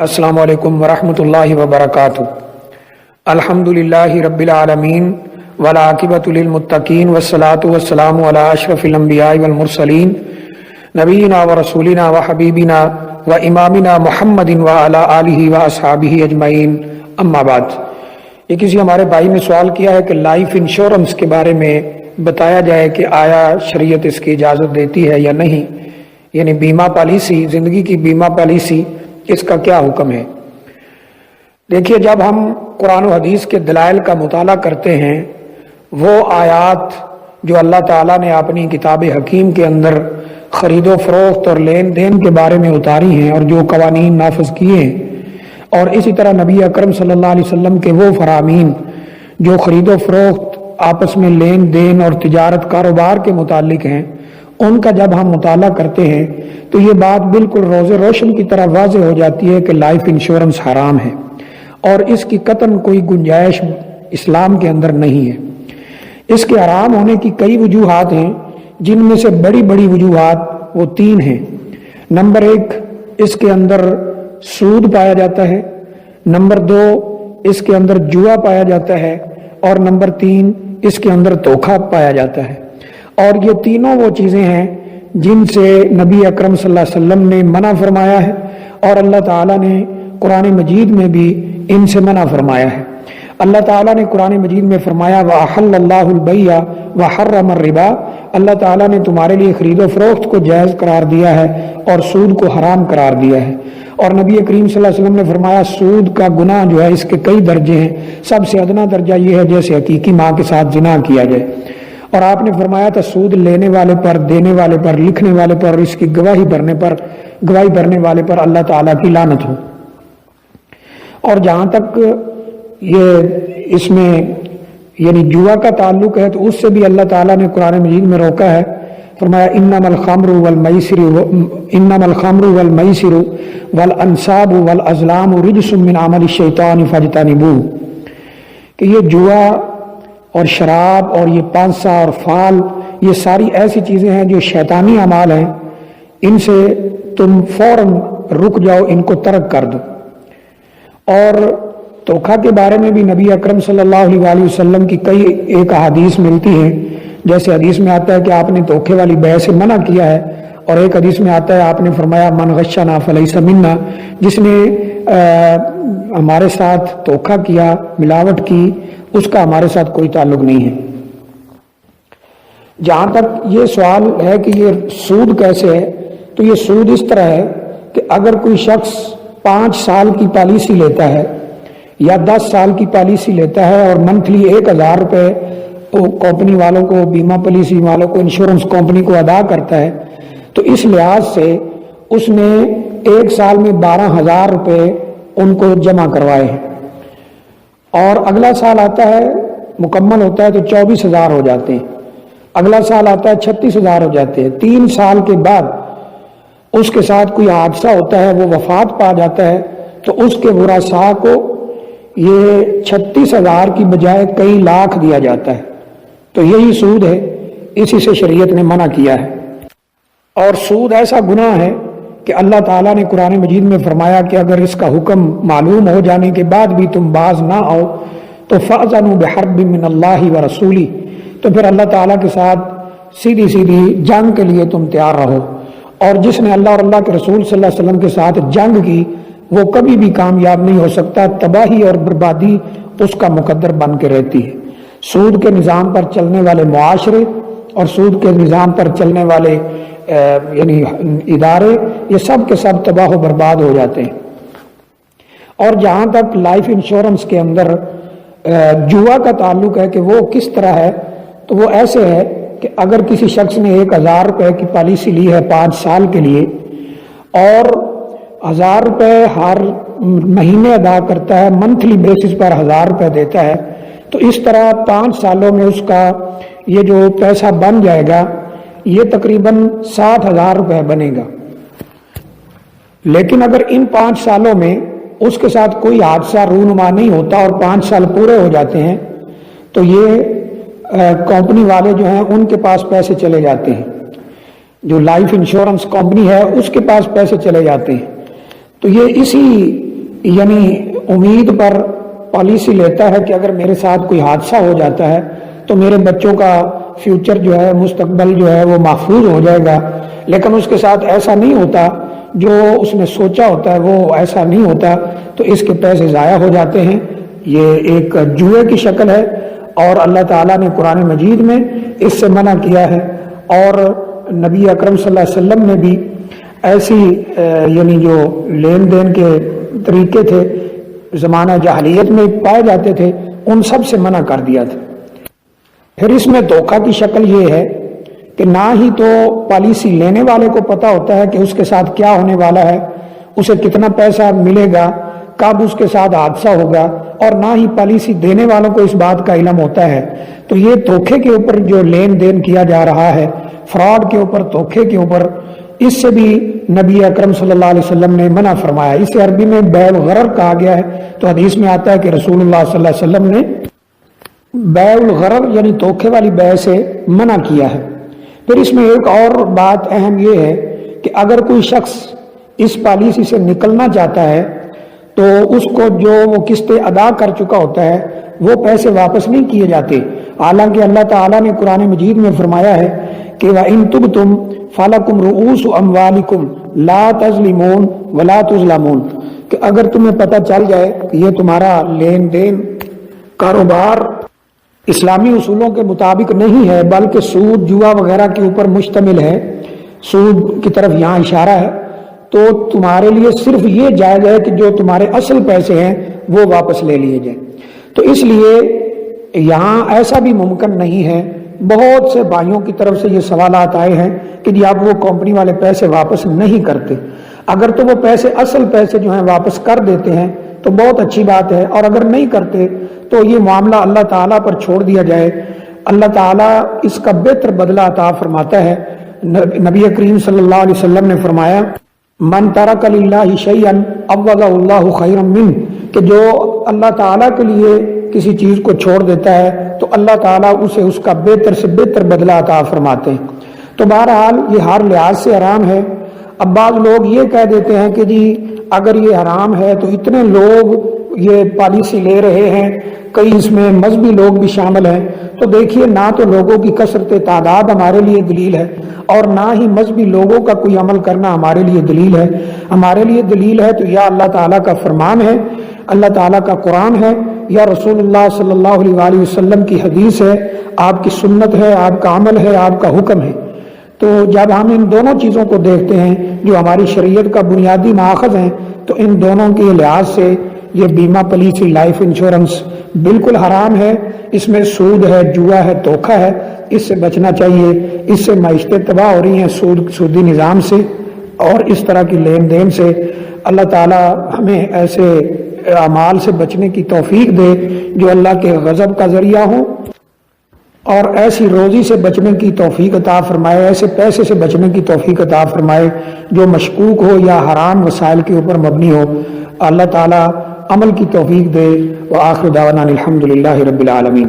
السلام علیکم ورحمۃ اللہ وبرکاتہ۔ الحمدللہ رب العالمین والعاقبۃ للمتقین والصلاۃ والسلام علی اشرف الانبیاء والمرسلین نبینا ورسولنا وحبیبنا وامامنا محمد وعلی آلہ واصحابہ اجمعین، اما بعد۔ یہ کسی ہمارے بھائی نے سوال کیا ہے کہ لائف انشورنس کے بارے میں بتایا جائے کہ آیا شریعت اس کی اجازت دیتی ہے یا نہیں، یعنی بیمہ پالیسی، زندگی کی بیمہ پالیسی، اس کا کیا حکم ہے۔ دیکھیے، جب ہم قرآن و حدیث کے دلائل کا مطالعہ کرتے ہیں، وہ آیات جو اللہ تعالیٰ نے اپنی کتاب حکیم کے اندر خرید و فروخت اور لین دین کے بارے میں اتاری ہیں اور جو قوانین نافذ کیے ہیں، اور اسی طرح نبی اکرم صلی اللہ علیہ وسلم کے وہ فرامین جو خرید و فروخت، آپس میں لین دین اور تجارت کاروبار کے متعلق ہیں، ان کا جب ہم مطالعہ کرتے ہیں تو یہ بات بالکل روز روشن کی طرح واضح ہو جاتی ہے کہ لائف انشورنس حرام ہے اور اس کی قطعاً کوئی گنجائش اسلام کے اندر نہیں ہے۔ اس کے حرام ہونے کی کئی وجوہات ہیں، جن میں سے بڑی بڑی وجوہات وہ تین ہیں۔ نمبر ایک، اس کے اندر سود پایا جاتا ہے، نمبر دو، اس کے اندر جوا پایا جاتا ہے، اور نمبر تین، اس کے اندر دھوکہ پایا جاتا ہے۔ اور یہ تینوں وہ چیزیں ہیں جن سے نبی اکرم صلی اللہ علیہ وسلم نے منع فرمایا ہے، اور اللہ تعالیٰ نے قرآن مجید میں بھی ان سے منع فرمایا ہے۔ اللہ تعالیٰ نے قرآن مجید میں فرمایا وَأَحَلَّ اللَّهُ الْبَيْعَ وَحَرَّمَ الرِّبَا، اللہ تعالیٰ نے تمہارے لیے خرید و فروخت کو جائز قرار دیا ہے اور سود کو حرام قرار دیا ہے۔ اور نبی کریم صلی اللہ علیہ وسلم نے فرمایا سود کا گناہ جو ہے اس کے کئی درجے ہیں، سب سے ادنا درجہ یہ ہے جیسے حقیقی ماں کے ساتھ زنا کیا جائے۔ اور آپ نے فرمایا تھا سود لینے والے پر، دینے والے پر، لکھنے والے پر، اس کی گواہی بھرنے والے پر اللہ تعالیٰ کی لعنت ہو۔ اور جہاں تک یہ اس میں یعنی جوا کا تعلق ہے تو اس سے بھی اللہ تعالیٰ نے قرآن مجید میں روکا ہے، فرمایا انما الخمر والمیسر والانصاب والازلام رجس من عمل الشیطان فاجتنبوہ، کہ یہ جوا اور شراب اور یہ پانسا اور فال، یہ ساری ایسی چیزیں ہیں جو شیطانی اعمال ہیں، ان سے تم فوراً رک جاؤ، ان کو ترک کر دو۔ اور دھوکہ کے بارے میں بھی نبی اکرم صلی اللہ علیہ وسلم کی کئی ایک احادیث ملتی ہیں، جیسے حدیث میں آتا ہے کہ آپ نے دھوکے والی بیع سے منع کیا ہے، اور ایک حدیث میں آتا ہے آپ نے فرمایا من غشنا فلیس منا، جس نے ہمارے ساتھ دھوکہ کیا، ملاوٹ کی، اس کا ہمارے ساتھ کوئی تعلق نہیں ہے۔ جہاں تک یہ سوال ہے کہ یہ سود کیسے ہے، تو یہ سود اس طرح ہے کہ اگر کوئی شخص 5 سال کی پالیسی لیتا ہے یا 10 سال کی پالیسی لیتا ہے اور منتھلی 1000 روپے کمپنی والوں کو، بیمہ پالیسی والوں کو، انشورنس کمپنی کو ادا کرتا ہے، تو اس لحاظ سے اس نے 1 سال میں 12,000 روپے ان کو جمع کروائے ہیں، اور اگلا سال آتا ہے مکمل ہوتا ہے تو 24,000 ہو جاتے ہیں، اگلا سال آتا ہے 36,000 ہو جاتے ہیں۔ 3 سال کے بعد اس کے ساتھ کوئی حادثہ ہوتا ہے، وہ وفات پا جاتا ہے، تو اس کے ورثاء کو یہ 36,000 کی بجائے کئی لاکھ دیا جاتا ہے۔ تو یہی سود ہے، اسی سے شریعت نے منع کیا ہے۔ اور سود ایسا گناہ ہے کہ اللہ تعالیٰ نے قرآن مجید میں فرمایا کہ اگر اس کا حکم معلوم ہو جانے کے بعد بھی تم باز نہ آؤ تو فَأْذَنُوا بِحَرْبٍ مِّنَ اللَّهِ وَرَسُولِهِ، تو پھر اللہ تعالیٰ کے ساتھ سیدھی جنگ کے لیے تم تیار رہو۔ اور جس نے اللہ اور اللہ کے رسول صلی اللہ علیہ وسلم کے ساتھ جنگ کی وہ کبھی بھی کامیاب نہیں ہو سکتا، تباہی اور بربادی اس کا مقدر بن کے رہتی ہے۔ سود کے نظام پر چلنے والے معاشرے اور سود کے نظام پر چلنے والے یعنی ادارے، یہ سب کے سب تباہ و برباد ہو جاتے ہیں۔ اور جہاں تک لائف انشورنس کے اندر جوا کا تعلق ہے کہ وہ کس طرح ہے، تو وہ ایسے ہے کہ اگر کسی شخص نے 1000 روپے کی پالیسی لی ہے 5 سال کے لیے اور 1000 روپے ہر مہینے ادا کرتا ہے، منتھلی بیسس پر 1000 روپے دیتا ہے، تو اس طرح 5 سالوں میں اس کا یہ جو پیسہ بن جائے گا یہ تقریباً 60,000 روپے بنے گا۔ لیکن اگر ان 5 سالوں میں اس کے ساتھ کوئی حادثہ رونما نہیں ہوتا اور 5 سال پورے ہو جاتے ہیں تو یہ کمپنی والے جو ہیں ان کے پاس پیسے چلے جاتے ہیں، جو لائف انشورنس کمپنی ہے اس کے پاس پیسے چلے جاتے ہیں۔ تو یہ اسی یعنی امید پر پالیسی لیتا ہے کہ اگر میرے ساتھ کوئی حادثہ ہو جاتا ہے تو میرے بچوں کا فیوچر جو ہے، مستقبل جو ہے وہ محفوظ ہو جائے گا، لیکن اس کے ساتھ ایسا نہیں ہوتا، جو اس نے سوچا ہوتا ہے وہ ایسا نہیں ہوتا، تو اس کے پیسے ضائع ہو جاتے ہیں۔ یہ ایک جوئے کی شکل ہے، اور اللہ تعالیٰ نے قرآن مجید میں اس سے منع کیا ہے، اور نبی اکرم صلی اللہ علیہ وسلم نے بھی ایسی یعنی جو لین دین کے طریقے تھے زمانہ جاہلیت میں پائے جاتے تھے، ان سب سے منع کر دیا تھا۔ پھر اس میں دھوکہ کی شکل یہ ہے کہ نہ ہی تو پالیسی لینے والے کو پتا ہوتا ہے کہ اس کے ساتھ کیا ہونے والا ہے، اسے کتنا پیسہ ملے گا، کب اس کے ساتھ حادثہ ہوگا، اور نہ ہی پالیسی دینے والوں کو اس بات کا علم ہوتا ہے۔ تو یہ دھوکے کے اوپر جو لین دین کیا جا رہا ہے، فراڈ کے اوپر، دھوکے کے اوپر، اس سے بھی نبی اکرم صلی اللہ علیہ وسلم نے منع فرمایا۔ اسے عربی میں بیع الغرر کہا گیا ہے، تو حدیث میں آتا ہے کہ رسول اللہ صلی اللہ علیہ وسلم نے بیع الغرر یعنی دھوکے والی بیع سے منع کیا ہے۔ پھر اس میں ایک اور بات اہم یہ ہے کہ اگر کوئی شخص اس پالیسی سے نکلنا چاہتا ہے تو اس کو جو وہ قسطیں ادا کر چکا ہوتا ہے وہ پیسے واپس نہیں کیے جاتے، حالانکہ اللہ تعالیٰ نے قرآن مجید میں فرمایا ہے کہ وَإِن تُبْتُمْ فَلَكُمْ رُؤُوسُ أَمْوَالِكُمْ لَا تَظْلِمُونَ وَلَا تُظْلَمُونَ، کہ اگر تمہیں پتہ چل جائے کہ یہ تمہارا لین دین کاروبار اسلامی اصولوں کے مطابق نہیں ہے بلکہ سود جوا وغیرہ کے اوپر مشتمل ہے، سود کی طرف یہاں اشارہ ہے، تو تمہارے لیے صرف یہ جائز ہے کہ جو تمہارے اصل پیسے ہیں وہ واپس لے لیے جائیں۔ تو اس لیے یہاں ایسا بھی ممکن نہیں ہے۔ بہت سے بھائیوں کی طرف سے یہ سوالات آئے ہیں کہ جی آپ وہ کمپنی والے پیسے واپس نہیں کرتے، اگر تو وہ پیسے اصل پیسے جو ہیں واپس کر دیتے ہیں تو بہت اچھی بات ہے، اور اگر نہیں کرتے تو یہ معاملہ اللہ تعالیٰ پر چھوڑ دیا جائے، اللہ تعالیٰ اس کا بہتر بدلہ عطا فرماتا ہے۔ نبی کریم صلی اللہ علیہ وسلم نے فرمایا من ترک للہ شیئا عوضہ اللہ خیرا منہ، کہ جو اللہ تعالیٰ کے لیے کسی چیز کو چھوڑ دیتا ہے تو اللہ تعالیٰ اسے اس کا بہتر سے بہتر بدلہ عطا فرماتے ہیں۔ تو بہرحال یہ ہر لحاظ سے حرام ہے۔ اب بعض لوگ یہ کہہ دیتے ہیں کہ جی اگر یہ حرام ہے تو اتنے لوگ یہ پالیسی لے رہے ہیں، کئی اس میں مذہبی لوگ بھی شامل ہیں، تو دیکھیے نہ تو لوگوں کی کثرت تعداد ہمارے لیے دلیل ہے اور نہ ہی مذہبی لوگوں کا کوئی عمل کرنا ہمارے لیے دلیل ہے۔ ہمارے لیے دلیل ہے تو یا اللہ تعالیٰ کا فرمان ہے، اللہ تعالیٰ کا قرآن ہے، یا رسول اللہ صلی اللہ علیہ وآلہ وسلم کی حدیث ہے، آپ کی سنت ہے، آپ کا عمل ہے، آپ کا حکم ہے۔ تو جب ہم ان دونوں چیزوں کو دیکھتے ہیں جو ہماری شریعت کا بنیادی ماخذ ہیں، تو ان دونوں کے لحاظ سے یہ بیمہ پالیسی، لائف انشورنس بالکل حرام ہے۔ اس میں سود ہے، جوا ہے، دھوکہ ہے، اس سے بچنا چاہیے۔ اس سے معیشتیں تباہ ہو رہی ہیں سودی نظام سے اور اس طرح کی لین دین سے۔ اللہ تعالیٰ ہمیں ایسے اعمال سے بچنے کی توفیق دے جو اللہ کے غضب کا ذریعہ ہوں، اور ایسی روزی سے بچنے کی توفیق عطا فرمائے، ایسے پیسے سے بچنے کی توفیق عطا فرمائے جو مشکوک ہو یا حرام وسائل کے اوپر مبنی ہو۔ اللہ تعالیٰ عمل کی توفیق دے۔ وآخر دعوانا الحمدللہ رب العالمین۔